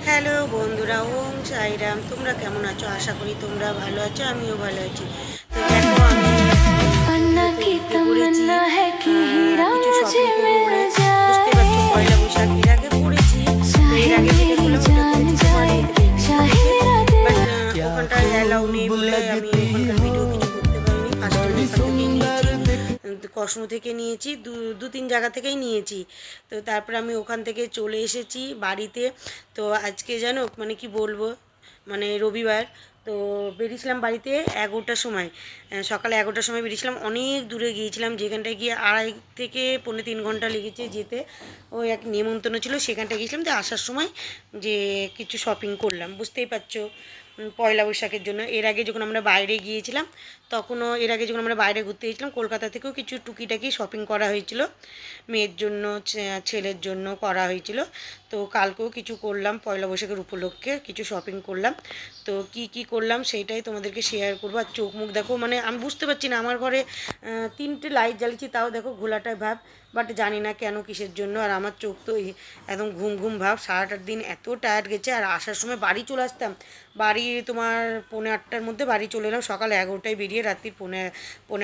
Hello বন্ধুরা, ওম সাইরাম। তোমরা কেমন আছো? আশা করি তোমরা ভালো আছো, আমিও ভালো আছি। তো দেখো, আমি তো উঠে পড়েছি কিছু শপিং করবো বলে। বুঝতে পারছো, পয়লা বৈশাখ এর আগে করেছি। তো এর আগে যেটা করলাম ওটা করেছি তোমার থেকে। বাট ওখানটায় অ্যালাউ নেই বলে আমি ওখানকার ভিডিও কিছু করতে পারিনি। ফার্স্টে আমি ওখান থেকেই নিয়েছি, কসমো থেকে নিয়েছি, দু তিন জায়গা থেকেই নিয়েছি। তো তারপর আমি ওখান থেকে চলে এসেছি বাড়িতে। তো আজকে জানো মানে কি বলবো, মানে রবিবার। তো বেরিয়েছিলাম বাড়িতে 11টার সময়, সকালে 11টার সময় বেরিয়েছিলাম। অনেক দূরে গিয়েছিলাম, যেখানটায় গিয়ে 2.5 থেকে 3.5 ঘন্টা লেগেছে যেতে। ওই এক নিমন্ত্রণ ছিল, সেখানটায় গিয়েছিলাম। তো আসার সময় যে কিছু শপিং করলাম, বুঝতেই পারছো, পয়লা বৈশাখের জন্য। এর আগে যখন আমরা বাইরে গিয়েছিলাম, তখনও এর আগে যখন আমরা বাইরে ঘুরতে গিয়েছিলাম, কলকাতা থেকেও কিছু টুকিটাকি শপিং করা হয়েছিল, মেয়ের জন্য ছেলের জন্য করা হয়েছিল। তো কালকেও কিছু করলাম, পয়লা বৈশাখের উপলক্ষে কিছু শপিং করলাম। তো কি কি করলাম সেইটাই তোমাদেরকে শেয়ার করবো। আর চোখ মুখ দেখো, মানে আমি বুঝতে পারছি না, আমার ঘরে 3টে লাইট জ্বালিয়েছি, তাও দেখো ঘোলাটায় ভাব। বাট জানি না কেন, কিসের জন্য। আর আমার চোখ তো একদম ঘুম ঘুম ভাব। সারাটার দিন এত টায়ার্ড গেছে। আর আসার সময় বাড়ি চলে আসতাম, বাড়ি তোমার 7:45-র মধ্যে বাড়ি চলে এলাম। সকাল 11টায় বেরিয়ে রাত্রি পৌনে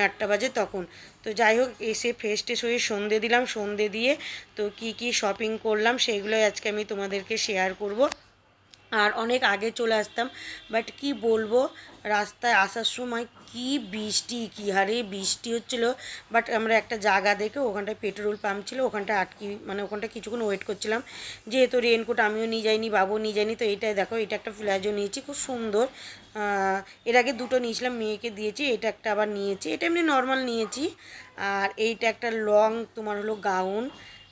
8টা বাজে তখন। তো যাই হোক, এসে ফ্রেশ ট্রেশ হয়ে সন্ধে দিলাম। সন্ধে দিয়ে তো কি কি শপিং করলাম সেইগুলোই আজকে আমি তোমাদেরকে শেয়ার করব। আর অনেক আগে চলে আসতাম, বাট কি বলবো, রাস্তায় আসার সময় কি বৃষ্টি, কী হারে বৃষ্টি হচ্ছিলো। বাট আমরা একটা জায়গা দেখে, ওখানটায় পেট্রোল পাম্প ছিল, ওখানটায় মানে ওখানটায় কিছুক্ষণ ওয়েট করছিলাম। যেহেতু রেনকোট আমিও নিয়ে যাইনি, বাবুও নিয়ে যায়নি। তো এইটাই দেখো, এটা একটা প্লাজো নিয়েছি, খুব সুন্দর। এর আগে দুটো নিয়েছিলাম, মেয়েকে দিয়েছি। এটা একটা আবার নিয়েছি, এটা এমনি নর্মাল নিয়েছি। আর এইটা একটা লং তোমার হলো গাউন।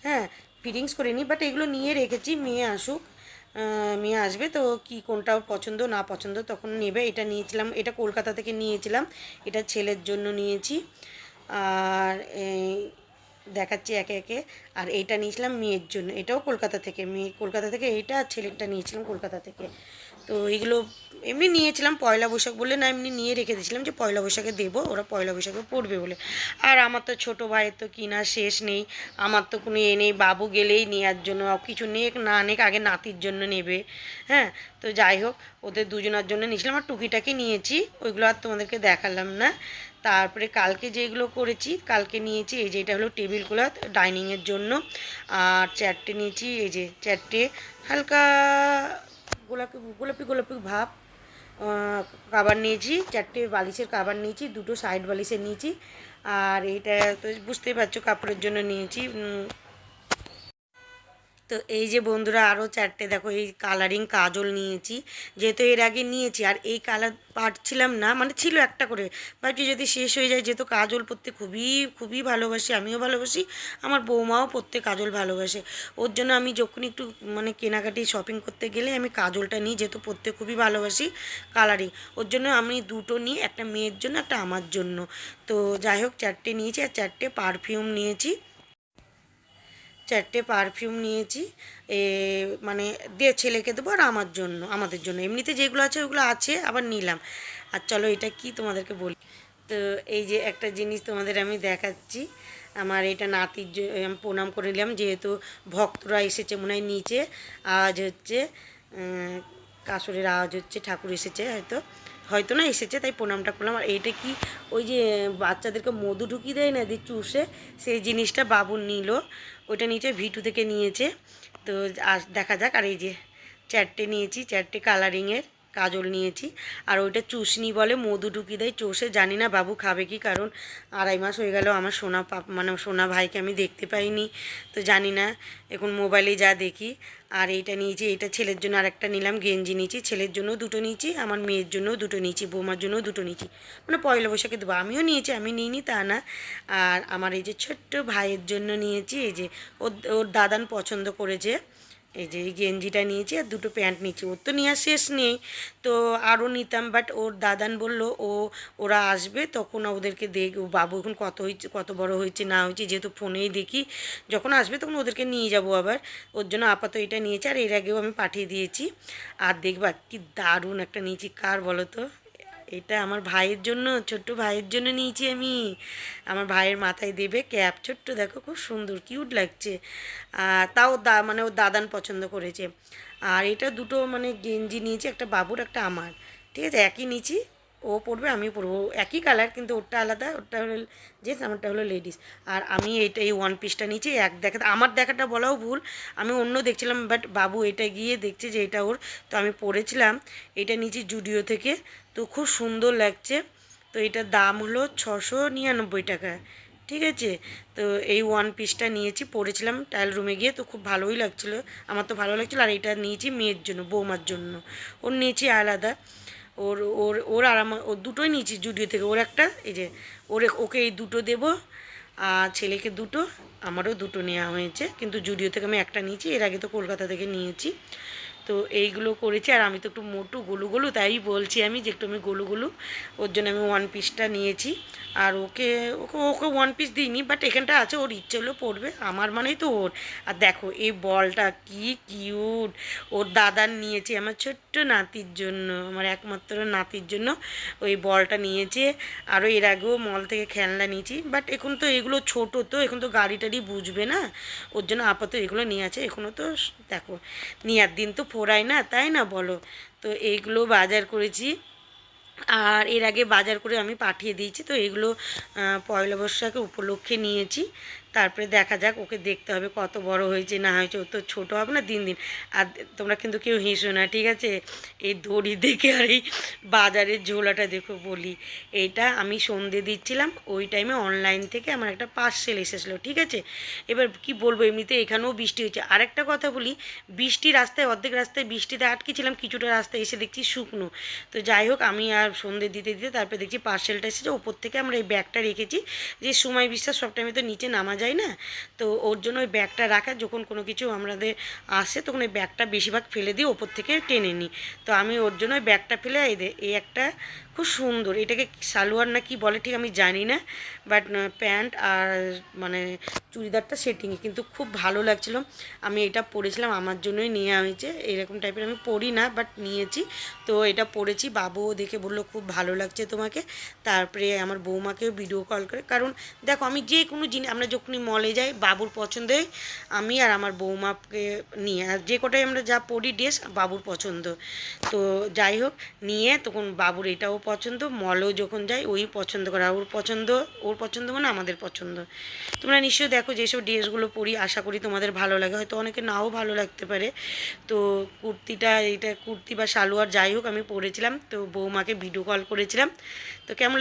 হ্যাঁ, ফিটিংস করে নিই, বাট এগুলো নিয়ে রেখেছি, মেয়ে আসুক, মেয়ে আসবে তো কি কোনটা ওর পছন্দ না পছন্দ তখন নেবে। এটা নিয়েছিলাম, এটা কলকাতা থেকে নিয়েছিলাম, এটা ছেলের জন্য নিয়েছি। আর দেখাচ্ছি একে একে। আর এইটা নিয়েছিলাম মেয়ের জন্য, এটাও কলকাতা থেকে, মেয়ে কলকাতা থেকে এইটা, আর ছেলেরটা নিয়েছিলাম কলকাতা থেকে। তো এইগুলো এমনি নিয়েছিলাম পয়লা বৈশাখ বলে, না এমনি নিয়ে রেখে দিয়েছিলাম যে পয়লা বৈশাখে দেবো, ওরা পয়লা বৈশাখে পড়বে বলে। আর আমার তো ছোটো ভাইয়ের তো কিনা শেষ নেই, আমার তো কোনো নেই। বাবু গেলেই নেওয়ার জন্য, কিছু নেক না নেক আগে নাতির জন্য নেবে। হ্যাঁ, তো যাই হোক, ওদের দুজনের জন্য নিয়েছিলাম। আর টুকিটাকি নিয়েছি, ওইগুলো আর তোমাদেরকে দেখালাম না। তারপরে কালকে যেগুলো করেছি, কালকে নিয়েছি এই যে, এটা হলো টেবিল ক্লথ ডাইনিংয়ের জন্য। আর চারটে নিয়েছি, এই যে চারটে হালকা গোলাপি গোলাপি গোলাপি ভাব কাবার নিয়েছি। চারটে বালিশের কাবার নিয়েছি, দুটো সাইড বালিশের নিয়েছি। আর এইটা তো বুঝতেই পারছো, কাপড়ের জন্য নিয়েছি। তো এই যে বন্ধুরা, আরও চারটে দেখো, এই কালারিং কাজল নিয়েছি, যেহেতু এর আগে নিয়েছি। আর এই কালার পাচ্ছিলাম না, মানে ছিল একটা করে, ভাবছি যদি শেষ হয়ে যায়। যেহেতু কাজল পরতে খুবই খুবই ভালোবাসি, আমিও ভালোবাসি, আমার বৌমাও পরতে কাজল ভালোবাসে। ওর জন্য আমি যখন একটু মানে কেনাকাটি শপিং করতে গেলে আমি কাজলটা নিই, যেহেতু পরতে খুবই ভালোবাসি কালারিং। ওর জন্য আমি দুটো নিই, একটা মেয়ের জন্য, একটা আমার জন্য। তো যাই হোক, চারটে নিয়েছি। আর চারটে পারফিউম নিয়েছি, চারটে পারফিউম নিয়েছি। এ মানে দিয়ে ছেলেকে দেবো, আর আমার জন্য, আমাদের জন্য। এমনিতে যেগুলো আছে ওগুলো আছে, আবার নিলাম। আর চলো এটা কি তোমাদেরকে বলি। তো এই যে একটা জিনিস তোমাদের আমি দেখাচ্ছি। আমার এটা নাতির আমি প্রণাম করে নিলাম, যেহেতু ভক্তরা এসেছে মনে হয় নিচে, আওয়াজ হচ্ছে, কাসরের আওয়াজ হচ্ছে, ঠাকুর এসেছে হয়তো, হয়তো না এসেছে, তাই প্রণামটা করলাম। আর এইটা কি, ওই যে বাচ্চাদেরকে মধু ঢুকিয়ে দেয় না, দিয়ে চুষে, সেই জিনিসটা বাবুর নিল, ওইটা নিচে ভিটু থেকে নিয়েছে। তো দেখা যাক। আর এই যে চারটে নিয়েছি, চারটে কালারিংয়ের কাজল নিয়েছি। আর ওইটা চুষনি বলে, মধু ঢুকিয়ে দেয় চষে, জানি না বাবু খাবে কি, কারণ 2.5 মাস হয়ে গেল আমার সোনা মানে সোনা ভাইকে আমি দেখতে পাইনি। তো জানি না, এখন মোবাইলে যা দেখি। আর এইটা নিয়েছি, এটা ছেলের জন্য আর একটা নিলাম, গেঞ্জি নিয়েছি, ছেলের জন্যও দুটো নিয়েছি, আমার মেয়ের জন্যও দুটো নিয়েছি, বৌমার জন্যও দুটো নিয়েছি, মানে পয়লা বৈশাখে দেবো। আমিও নিয়েছি, আমি নিইনি তা না। আর আমার এই যে ছোট্ট ভাইয়ের জন্য নিয়েছি, এই যে ওর ওর দাদান পছন্দ করেছে, এই যে এই গেঞ্জিটা নিয়েছি, আর দুটো প্যান্ট নিয়েছি। ওর তো নেওয়ার শেষ নেই, তো আরও নিতাম, বাট ওর দাদান বললো ওরা আসবে তখন ওদেরকে ও বাবু এখন কত হয়েছে, কত বড় হয়েছে না হয়েছে, যেহেতু ফোনেই দেখি, যখন আসবে তখন ওদেরকে নিয়ে যাব আবার। ওর জন্য আপাতত এটা নিয়েছি। আর এর আগেও আমি পাঠিয়ে দিয়েছি। আর দেখবা কি দারুণ একটা নিয়েছি, কার বলো তো, এটা আমার ভাইয়ের জন্য, ছোট্ট ভাইয়ের জন্য নিয়েছি আমি। আমার ভাইয়ের মাথায় দেবে ক্যাপ, ছোট্ট দেখো, খুব সুন্দর কিউট লাগছে। তাও মানে ওর দাদান পছন্দ করেছে। আর এটা দুটো মানে গেঞ্জি নিয়েছি, একটা বাবুর একটা আমার, ঠিক আছে, একই নিয়েছি। ও পরবে আমিও পরবো, একই কালার কিন্তু ওরটা আলাদা, ওরটা হলো জেন্টস, আমারটা হলো লেডিস। আর আমি এই ওয়ান পিসটা নিয়েছি, আমার দেখাটা বলাও ভুল, আমি অন্য দেখছিলাম, বাট বাবু এটা গিয়ে দেখছে যে এটা ওর, তো আমি পরেছিলাম। এটা নিয়েছি জুডিও থেকে, তো খুব সুন্দর লাগছে। তো এটার দাম হলো 699 টাকা, ঠিক আছে। তো এই ওয়ান পিসটা নিয়েছি, পরেছিলাম ট্রায়াল রুমে গিয়ে, তো খুব ভালোই লাগছিলো, আমার তো ভালো লাগছিলো। আর এটা নিয়েছি মেয়ের জন্য, বৌমার জন্য, ওর নিয়েছি আলাদা। ওর ওর ওর আর আমার, ওর দুটোই নিয়েছি জুডিও থেকে। ওর একটা, এই যে ওকে এই দুটো দেবো, আর ছেলেকে দুটো, আমারও দুটো নেওয়া হয়েছে, কিন্তু জুডিও থেকে আমি একটা নিয়েছি, এর আগে তো কলকাতা থেকে নিয়েছি। তো এইগুলো করেছি। আর আমি তো একটু মোটু গোলু গোলু, তাই বলছি আমি যে একটু আমি গোলু গোলু, ওর জন্য আমি ওয়ান পিসটা নিয়েছি। আর ওকে ওকে ওকে ওয়ান পিস দিইনি, বাট এখানটা আছে, ওর ইচ্ছে হলো পড়বে, আমার মানেই তো ওর। আর দেখো এই বলটা কি কিউট, ওর দাদার নিয়েছে আমার ছোট্ট নাতির জন্য, আমার একমাত্র নাতির জন্য ওই বলটা নিয়েছে। আরও এর আগেও মল থেকে খেলনা নিয়েছি, বাট এখন তো এগুলো ছোটো, তো এখন তো গাড়ি টাড়ি বুঝবে না, ওর জন্য আপাতত এগুলো নিয়ে আছে। এখনও তো দেখো নেওয়ার দিন তো ফোরায় না, তাই না বলো। তো এইগুলো বাজার করেছি, আর এর আগে বাজার করে আমি পাঠিয়ে দিয়েছি। তো এগুলো পয়লা বৈশাখে উপলক্ষে নিয়েছি। তারপরে দেখা যাক, ওকে দেখতে হবে কত বড় হয়েছে না হয়েছে, ও তো ছোটো হবে না দিন দিন। আর তোমরা কিন্তু কেউ হেসো না, ঠিক আছে, এই দড়ি দেখে আর এই বাজারের ঝোলাটা দেখো বলি। এইটা আমি সন্ধে দিচ্ছিলাম, ওই টাইমে অনলাইন থেকে আমার একটা পার্সেল এসেছিলো, ঠিক আছে। এবার কি বলবো, এমনিতে এখানেও বৃষ্টি হয়েছে। আরেকটা কথা বলি, বৃষ্টি রাস্তায়, অর্ধেক রাস্তায় বৃষ্টিতে আটকেছিলাম, কিছুটা রাস্তায় এসে দেখছি শুকনো। তো যাই হোক, আমি আর সন্ধে দিতে দিতে তারপরে দেখছি পার্সেলটা এসেছে। ওপর থেকে আমরা এই ব্যাগটা রেখেছি, যে সময় বিশ্বাস সব টাইমে তো নিচে নামা যায় না, তো ওর জন্য ওই ব্যাগটা রাখা, যখন কোনো কিছু আমাদের আসে তখন ওই ব্যাগটা বেশিরভাগ ফেলে দিয়ে ওপর থেকে টেনে নিই। তো আমি ওর জন্য ওই ব্যাগটা ফেলে এই একটা খুব সুন্দর, এটাকে সালোয়ার না কি বলে ঠিক আমি জানি না, বাট প্যান্ট আর মানে চুড়িদারটা সেটিংয়ে কিন্তু খুব ভালো লাগছিলো। আমি এটা পরেছিলাম, আমার জন্যই নেওয়া হয়েছে, এরকম টাইপের আমি পরি না, বাট নিয়েছি। তো এটা পরেছি, বাবুও দেখে বললো খুব ভালো লাগছে তোমাকে। তারপরে আমার বৌমাকেও ভিডিও কল করে, কারণ দেখো আমি যে কোনো জিনিস, আমরা যখনই মলে যাই বাবুর পছন্দে, আমি আর আমার বৌমাকে নিয়ে, আর যে কটাই আমরা যা পরি ড্রেস বাবুর পছন্দ। তো যাই হোক, নিয়ে তখন বাবুর এটাও পছন্দ, মলেও যখন যাই ওই পছন্দ করা, ওর পছন্দ মানে আমাদের পছন্দ। তোমরা নিশ্চয়ই দেখো যেসব ড্রেসগুলো পরি, আশা করি তোমাদের ভালো লাগে, হয়তো অনেকে নাও ভালো লাগতে পারে। তো এটা কুর্তি বা সালোয়ার যাই হোক আমি পরেছিলাম, তো বৌমাকে ভিডিও কল করেছিলাম। তো কেমন